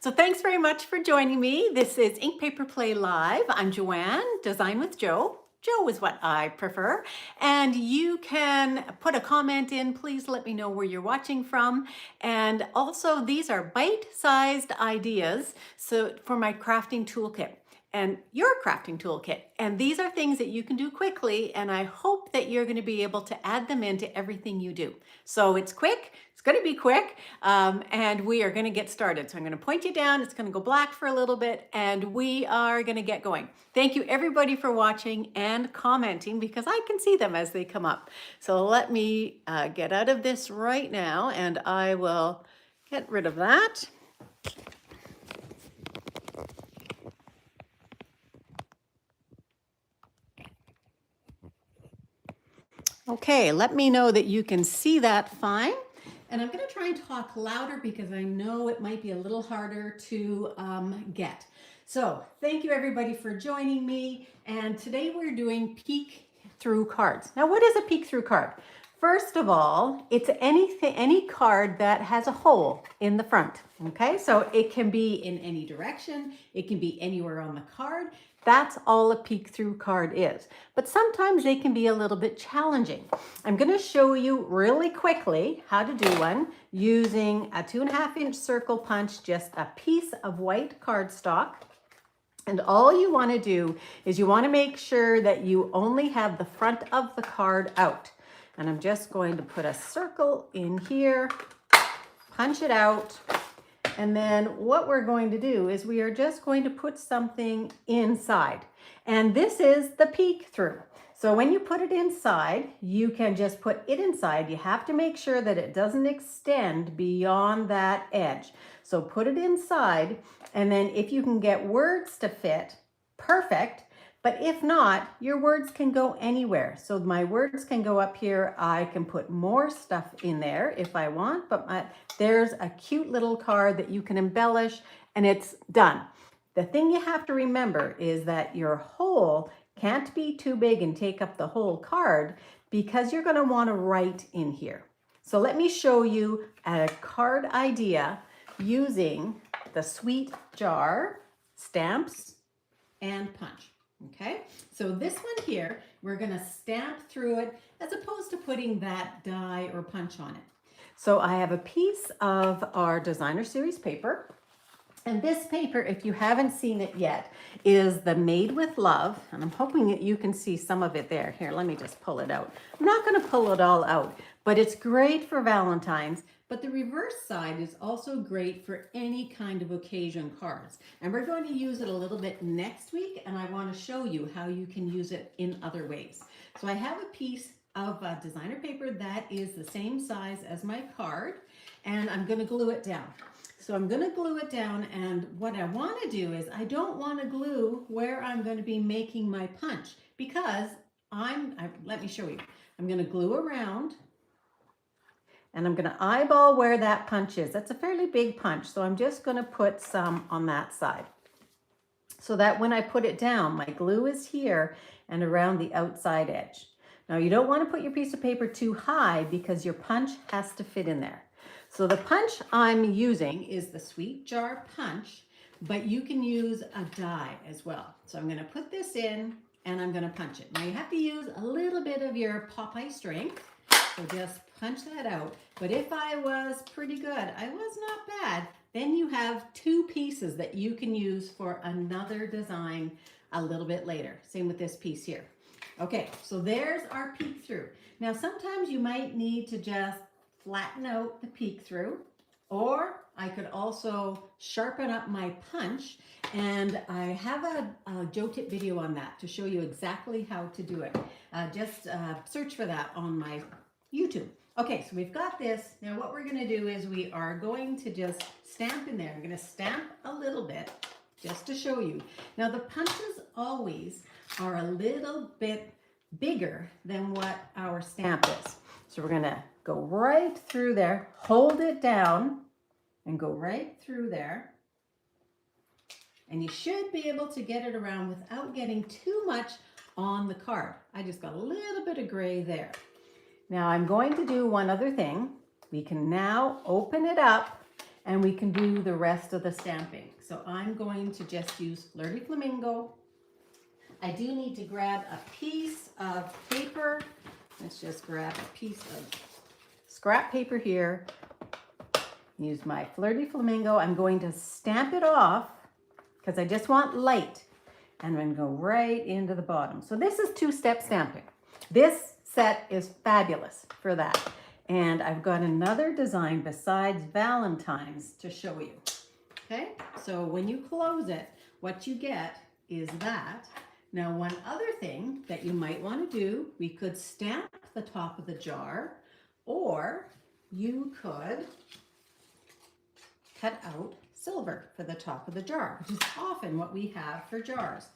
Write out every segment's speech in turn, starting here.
So thanks very much for joining me. This is Ink Paper Play Live. I'm Joanne, Design with Joe. Joe is what I prefer. And you can put a comment in. Please let me know where you're watching from. And also, these are bite-sized ideas for my crafting toolkit and your crafting toolkit. And these are things that you can do quickly, and I hope that you're going to be able to add them into everything you do. So it's quick, it's going to be quick, and we are going to get started. So I'm going to point you down, it's going to go black for a little bit, and we are going to get going. Thank you everybody for watching and commenting, because I can see them as they come up. So let me get out of this right now, and I will get rid of that. Okay, let me know that you can see that fine. And I'm going to try and talk louder because I know it might be a little harder to get. So thank you everybody for joining me. And today we're doing peek through cards. Now, what is a peek through card? First of all, it's any card that has a hole in the front. Okay, so it can be in any direction. It can be anywhere on the card. That's all a peek through card is. But sometimes they can be a little bit challenging. I'm going to show you really quickly how to do one using a 2.5-inch circle punch, just a piece of white cardstock. And all you want to do is you want to make sure that you only have the front of the card out. And I'm just going to put a circle in here, punch it out. And then what we're going to do is we are just going to put something inside. And this is the peek through. So when you put it inside, you can just put it inside. You have to make sure that it doesn't extend beyond that edge. So put it inside, and then if you can get words to fit, perfect. But if not, your words can go anywhere. So my words can go up here. I can put more stuff in there if I want, but there's a cute little card that you can embellish, and it's done. The thing you have to remember is that your hole can't be too big and take up the whole card, because you're going to want to write in here. So let me show you a card idea using the sweet jar, stamps, and punch. Okay, so this one here, we're going to stamp through it as opposed to putting that die or punch on it. So I have a piece of our designer series paper. And this paper, if you haven't seen it yet, is the Made with Love. And I'm hoping that you can see some of it there. Here, let me just pull it out. I'm not going to pull it all out, but it's great for Valentine's. But the reverse side is also great for any kind of occasion cards. And we're going to use it a little bit next week, and I want to show you how you can use it in other ways. So I have a piece of designer paper that is the same size as my card, and I'm going to glue it down. So I'm going to glue it down, and what I want to do is I don't want to glue where I'm going to be making my punch, because let me show you. I'm going to glue around, and I'm going to eyeball where that punch is. That's a fairly big punch, so I'm just going to put some on that side, so that when I put it down, my glue is here and around the outside edge. Now, you don't want to put your piece of paper too high, because your punch has to fit in there. So the punch I'm using is the Sweet Jar punch, but you can use a die as well. So I'm going to put this in, and I'm going to punch it. Now, you have to use a little bit of your Popeye strength, so just punch that out. But if I was pretty good, I was not bad, then you have two pieces that you can use for another design a little bit later. Same with this piece here. Okay, so there's our peek through. Now, sometimes you might need to just flatten out the peek through, or I could also sharpen up my punch, and I have a Joe tip video on that to show you exactly how to do it. Just search for that on my YouTube. Okay, so we've got this. Now what we're going to do is we are going to just stamp in there. I'm going to stamp a little bit just to show you. Now the punches always are a little bit bigger than what our stamp is. So we're going to go right through there, hold it down, and go right through there. And you should be able to get it around without getting too much on the card. I just got a little bit of gray there. Now I'm going to do one other thing. We can now open it up, and we can do the rest of the stamping. So I'm going to just use Flirty Flamingo. I do need to grab a piece of paper. Let's just grab a piece of scrap paper here. Use my Flirty Flamingo. I'm going to stamp it off because I just want light. And I'm going to go right into the bottom. So this is two-step stamping. This set is fabulous for that. And I've got another design besides Valentine's to show you. Okay, so when you close it, what you get is that. Now, one other thing that you might want to do, we could stamp the top of the jar, or you could cut out silver for the top of the jar, which is often what we have for jars.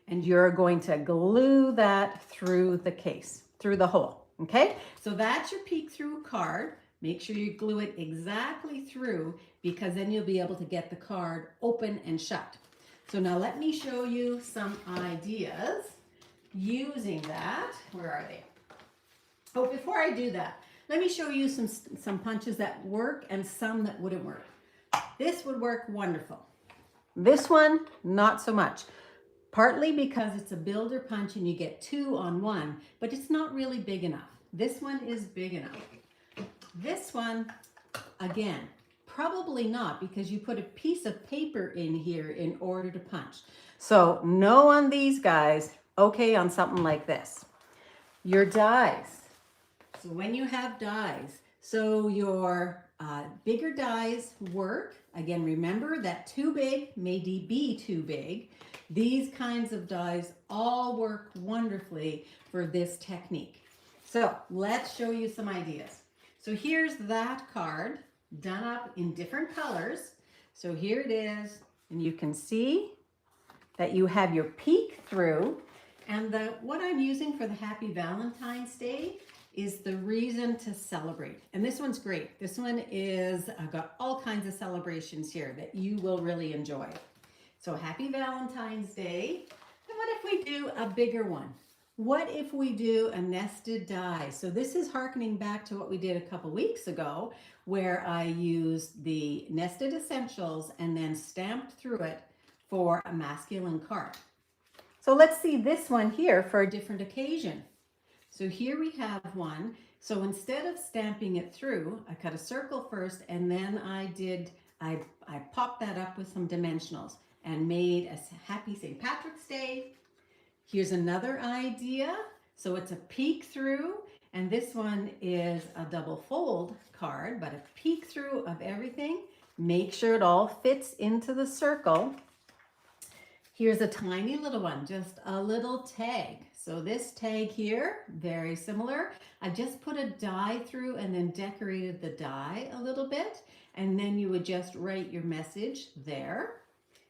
And you're going to glue that through the case, through the hole, okay? So that's your peek through card. Make sure you glue it exactly through, because then you'll be able to get the card open and shut. So now let me show you some ideas using that. Where are they? Oh, before I do that, let me show you some punches that work and some that wouldn't work. This would work wonderful. This one, not so much. Partly because it's a builder punch and you get 2 on 1, but it's not really big enough. This one is big enough. This one, again, probably not, because you put a piece of paper in here in order to punch. So no on these guys, okay on something like this. Your dies. So when you have dies, so your bigger dies work. Again, remember that too big may be too big. These kinds of dies all work wonderfully for this technique. So let's show you some ideas. So here's that card done up in different colors. So here it is, and you can see that you have your peek through. And what I'm using for the Happy Valentine's Day is the reason to celebrate. And this one's great. This one is, I've got all kinds of celebrations here that you will really enjoy. So Happy Valentine's Day. And what if we do a bigger one? What if we do a nested die? So this is hearkening back to what we did a couple weeks ago, where I used the nested essentials and then stamped through it for a masculine card. So let's see this one here for a different occasion. So here we have one. So instead of stamping it through, I cut a circle first, and then I popped that up with some dimensionals and made a Happy St. Patrick's Day. Here's another idea. So it's a peek through, and this one is a double fold card, but a peek through of everything. Make sure it all fits into the circle. Here's a tiny little one, just a little tag. So this tag here, very similar. I just put a die through and then decorated the die a little bit, and then you would just write your message there.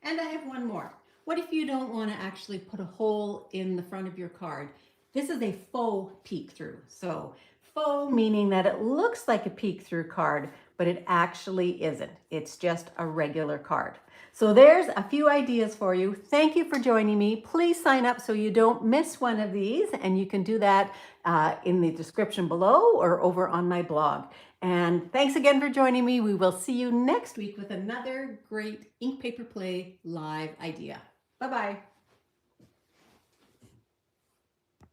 And I have one more. What if you don't want to actually put a hole in the front of your card? This is a faux peek through. So faux meaning that it looks like a peek through card, but it actually isn't. It's just a regular card. So there's a few ideas for you. Thank you for joining me. Please sign up so you don't miss one of these, and you can do that in the description below or over on my blog. And thanks again for joining me. We will see you next week with another great ink paper play live idea. Bye-bye.